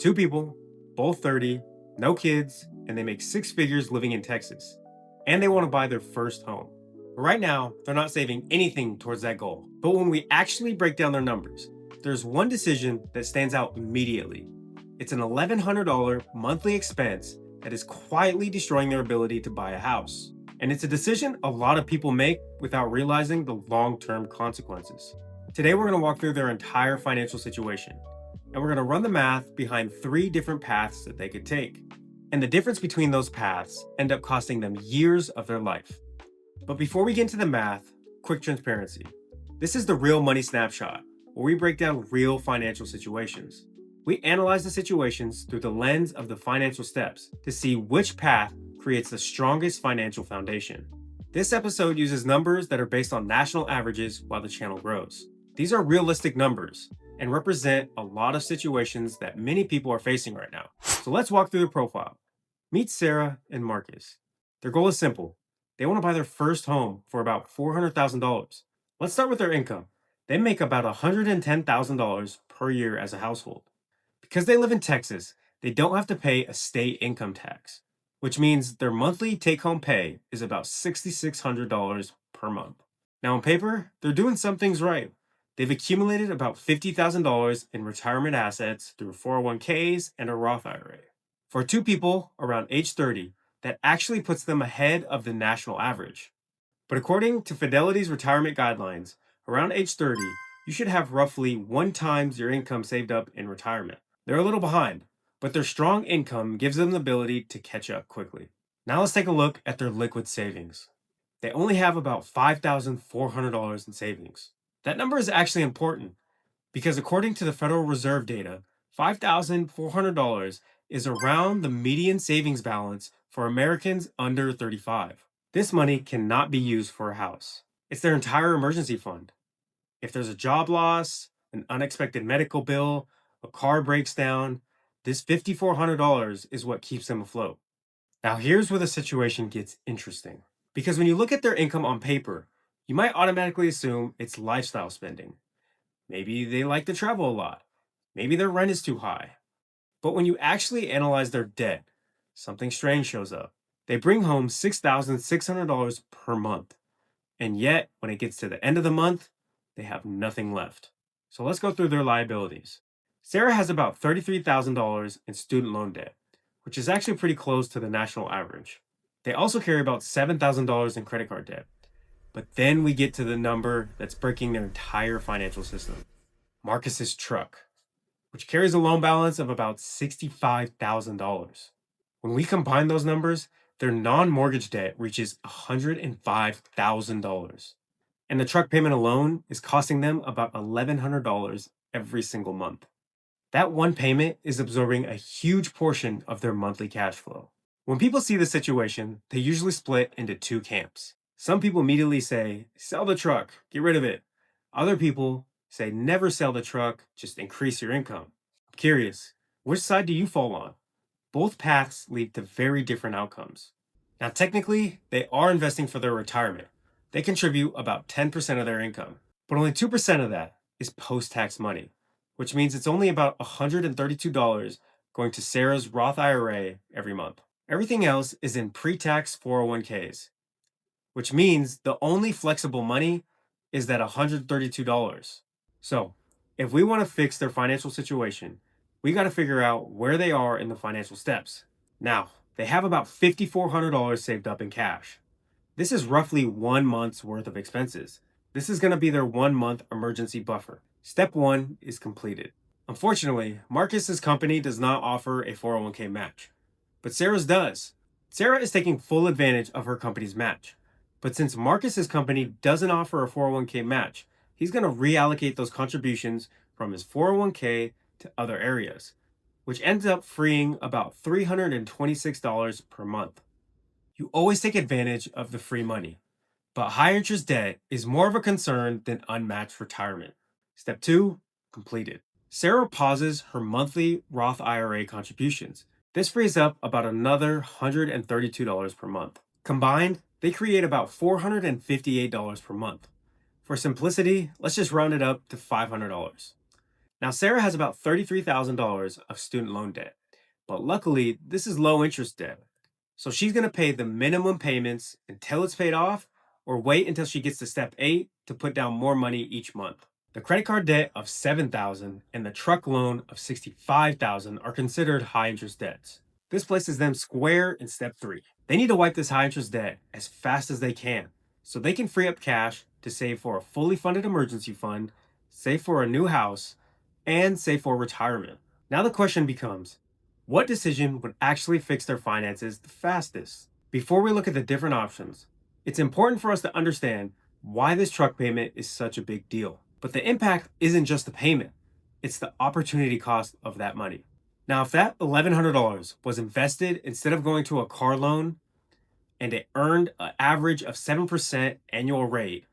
Two people, both 30, no kids, and they make six figures living in Texas. And they want to buy their first home. Right now, they're not saving anything towards that goal. But when we actually break down their numbers, there's one decision that stands out immediately. It's an $1,100 monthly expense that is quietly destroying their ability to buy a house. And it's a decision a lot of people make without realizing the long-term consequences. Today, we're going to walk through their entire financial situation, and we're going to run the math behind three different paths that they could take. And the difference between those paths end up costing them years of their life. But before we get into the math, quick transparency. This is the Real Money Snapshot, where we break down real financial situations. We analyze the situations through the lens of the financial steps to see which path creates the strongest financial foundation. This episode uses numbers that are based on national averages while the channel grows. These are realistic numbers and represent a lot of situations that many people are facing right now. So let's walk through the profile. Meet Sarah and Marcus. Their goal is simple. They want to buy their first home for about $400,000. Let's start with their income. They make about $110,000 per year as a household. Because they live in Texas, they don't have to pay a state income tax, which means their monthly take-home pay is about $6,600 per month. Now on paper, they're doing some things right. They've accumulated about $50,000 in retirement assets through 401ks and a Roth IRA. For two people around age 30, that actually puts them ahead of the national average. But according to Fidelity's retirement guidelines, around age 30, you should have roughly 1 times your income saved up in retirement. They're a little behind, but their strong income gives them the ability to catch up quickly. Now let's take a look at their liquid savings. They only have about $5,400 in savings. That number is actually important because according to the Federal Reserve data, $5,400 is around the median savings balance for Americans under 35. This money cannot be used for a house. It's their entire emergency fund. If there's a job loss, an unexpected medical bill, a car breaks down, this $5,400 is what keeps them afloat. Now here's where the situation gets interesting. Because when you look at their income on paper, you might automatically assume it's lifestyle spending. Maybe they like to travel a lot. Maybe their rent is too high. But when you actually analyze their debt, something strange shows up. They bring home $6,600 per month. And yet, when it gets to the end of the month, they have nothing left. So let's go through their liabilities. Sarah has about $33,000 in student loan debt, which is actually pretty close to the national average. They also carry about $7,000 in credit card debt. But then we get to the number that's breaking their entire financial system. Marcus's truck, which carries a loan balance of about $65,000. When we combine those numbers, their non-mortgage debt reaches $105,000. And the truck payment alone is costing them about $1,100 every single month. That one payment is absorbing a huge portion of their monthly cash flow. When people see the situation, they usually split into two camps. Some people immediately say, sell the truck, get rid of it. Other people say, never sell the truck, just increase your income. I'm curious, which side do you fall on? Both paths lead to very different outcomes. Now, technically, they are investing for their retirement. They contribute about 10% of their income, but only 2% of that is post-tax money, which means it's only about $132 going to Sarah's Roth IRA every month. Everything else is in pre-tax 401ks, which means the only flexible money is that $132. So, if we want to fix their financial situation, we got to figure out where they are in the financial steps. Now, they have about $5,400 saved up in cash. This is roughly 1 month's worth of expenses. This is going to be their 1 month emergency buffer. Step 1 is completed. Unfortunately, Marcus's company does not offer a 401k match, but Sarah's does. Sarah is taking full advantage of her company's match. But since Marcus's company doesn't offer a 401k match, he's going to reallocate those contributions from his 401k to other areas, which ends up freeing about $326 per month. You always take advantage of the free money, but high interest debt is more of a concern than unmatched retirement. Step 2, completed. Sarah pauses her monthly Roth IRA contributions. This frees up about another $132 per month. Combined, they create about $458 per month. For simplicity, let's just round it up to $500. Now, Sarah has about $33,000 of student loan debt, but luckily, this is low interest debt. So she's going to pay the minimum payments until it's paid off, or wait until she gets to step 8 to put down more money each month. The credit card debt of $7,000 and the truck loan of $65,000 are considered high interest debts. This places them square in step 3. They need to wipe this high interest debt as fast as they can so they can free up cash to save for a fully funded emergency fund, save for a new house, and save for retirement. Now the question becomes, what decision would actually fix their finances the fastest? Before we look at the different options, it's important for us to understand why this truck payment is such a big deal. But the impact isn't just the payment, it's the opportunity cost of that money. Now, if that $1,100 was invested instead of going to a car loan and it earned an average of 7% annual rate,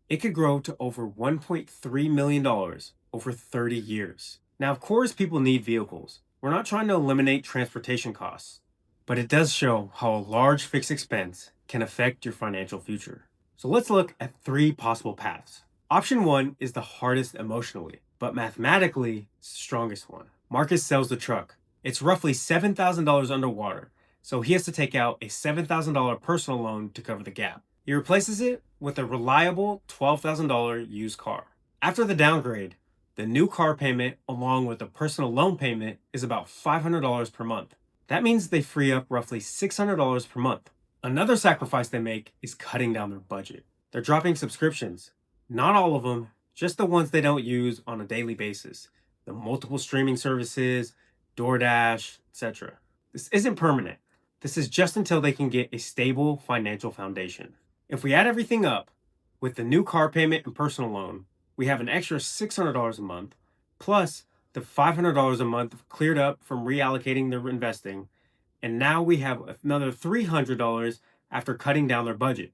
it could grow to over $1.3 million over 30 years. Now, of course, people need vehicles. We're not trying to eliminate transportation costs, but it does show how a large fixed expense can affect your financial future. So let's look at 3 possible paths. Option 1 is the hardest emotionally, but mathematically, it's the strongest one. Marcus sells the truck. It's roughly $7,000 underwater, so he has to take out a $7,000 personal loan to cover the gap. He replaces it with a reliable $12,000 used car. After the downgrade, the new car payment along with the personal loan payment is about $500 per month. That means they free up roughly $600 per month. Another sacrifice they make is cutting down their budget. They're dropping subscriptions. Not all of them, just the ones they don't use on a daily basis. The multiple streaming services, DoorDash, etc. This isn't permanent. This is just until they can get a stable financial foundation. If we add everything up, with the new car payment and personal loan, we have an extra $600 a month, plus the $500 a month cleared up from reallocating their investing, and now we have another $300 after cutting down their budget,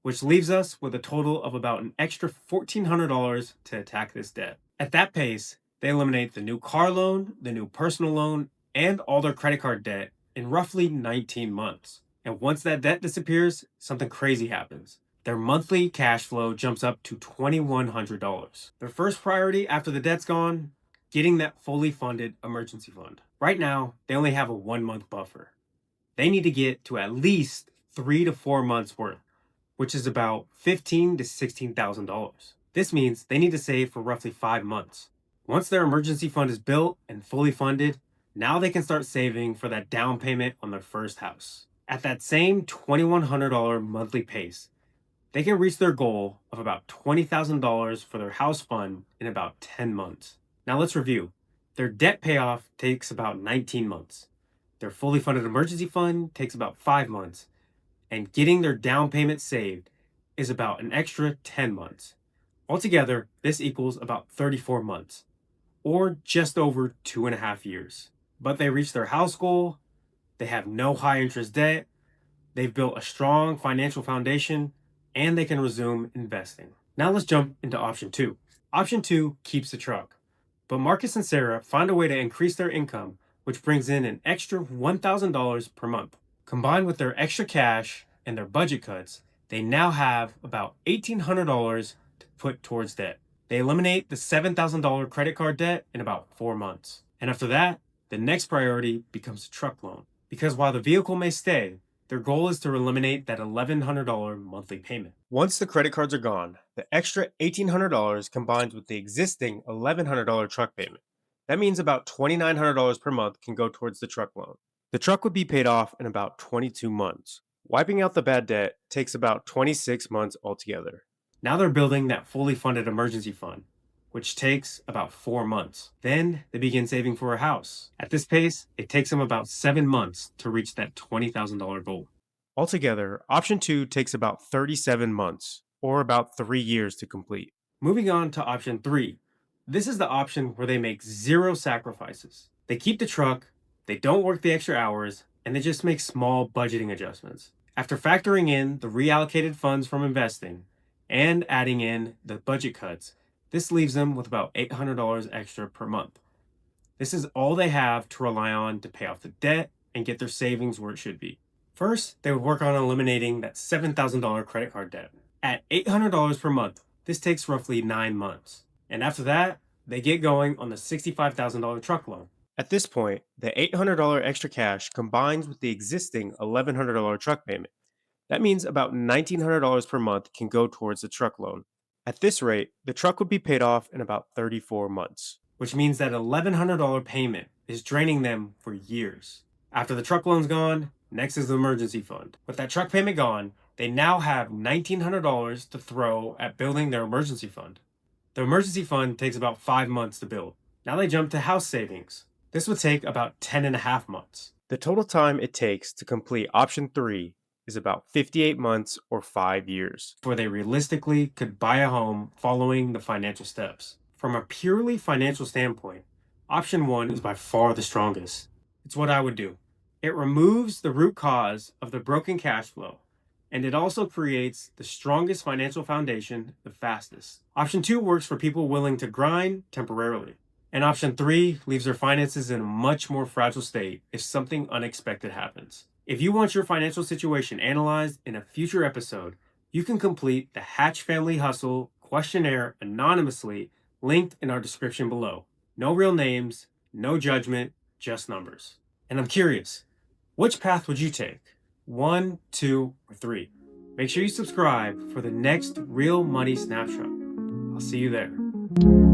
which leaves us with a total of about an extra $1,400 to attack this debt. At that pace, they eliminate the new car loan, the new personal loan, and all their credit card debt in roughly 19 months. And once that debt disappears, something crazy happens. Their monthly cash flow jumps up to $2,100. Their first priority after the debt's gone, getting that fully funded emergency fund. Right now, they only have a 1-month buffer. They need to get to at least 3 to 4 months worth, which is about $15,000 to $16,000. This means they need to save for roughly 5 months. Once their emergency fund is built and fully funded, now they can start saving for that down payment on their first house. At that same $2,100 monthly pace, they can reach their goal of about $20,000 for their house fund in about 10 months. Now let's review. Their debt payoff takes about 19 months. Their fully funded emergency fund takes about 5 months. And getting their down payment saved is about an extra 10 months. Altogether, this equals about 34 months, or just over 2.5 years. But they reach their house goal, they have no high interest debt, they've built a strong financial foundation, and they can resume investing. Now let's jump into option 2. Option 2 keeps the truck, but Marcus and Sarah find a way to increase their income, which brings in an extra $1,000 per month. Combined with their extra cash and their budget cuts, they now have about $1,800 to put towards debt. They eliminate the $7,000 credit card debt in about 4 months. And after that, the next priority becomes a truck loan. Because while the vehicle may stay, their goal is to eliminate that $1,100 monthly payment. Once the credit cards are gone, the extra $1,800 combines with the existing $1,100 truck payment. That means about $2,900 per month can go towards the truck loan. The truck would be paid off in about 22 months. Wiping out the bad debt takes about 26 months altogether. Now they're building that fully funded emergency fund, which takes about 4 months. Then they begin saving for a house. At this pace, it takes them about 7 months to reach that $20,000 goal. Altogether, option 2 takes about 37 months, or about 3 years to complete. Moving on to option 3. This is the option where they make 0 sacrifices. They keep the truck, they don't work the extra hours, and they just make small budgeting adjustments. After factoring in the reallocated funds from investing and adding in the budget cuts, this leaves them with about $800 extra per month. This is all they have to rely on to pay off the debt and get their savings where it should be. First, they would work on eliminating that $7,000 credit card debt. At $800 per month, this takes roughly 9 months. And after that, they get going on the $65,000 truck loan. At this point, the $800 extra cash combines with the existing $1,100 truck payment. That means about $1,900 per month can go towards the truck loan. At this rate, the truck would be paid off in about 34 months, which means that $1,100 payment is draining them for years. After the truck loan's gone, next is the emergency fund. With that truck payment gone, they now have $1,900 to throw at building their emergency fund. The emergency fund takes about 5 months to build. Now they jump to house savings. This would take about 10 and a half months. The total time it takes to complete option 3 is about 58 months or 5 years before they realistically could buy a home following the financial steps. From a purely financial standpoint, option 1 is by far the strongest. It's what I would do. It removes the root cause of the broken cash flow, and it also creates the strongest financial foundation the fastest. Option 2 works for people willing to grind temporarily. And option 3 leaves their finances in a much more fragile state if something unexpected happens. If you want your financial situation analyzed in a future episode, you can complete the Hatch Family Hustle questionnaire anonymously, linked in our description below. No real names, no judgment, just numbers. And I'm curious, which path would you take? 1, 2, or 3? Make sure you subscribe for the next Real Money Snapshot. I'll see you there.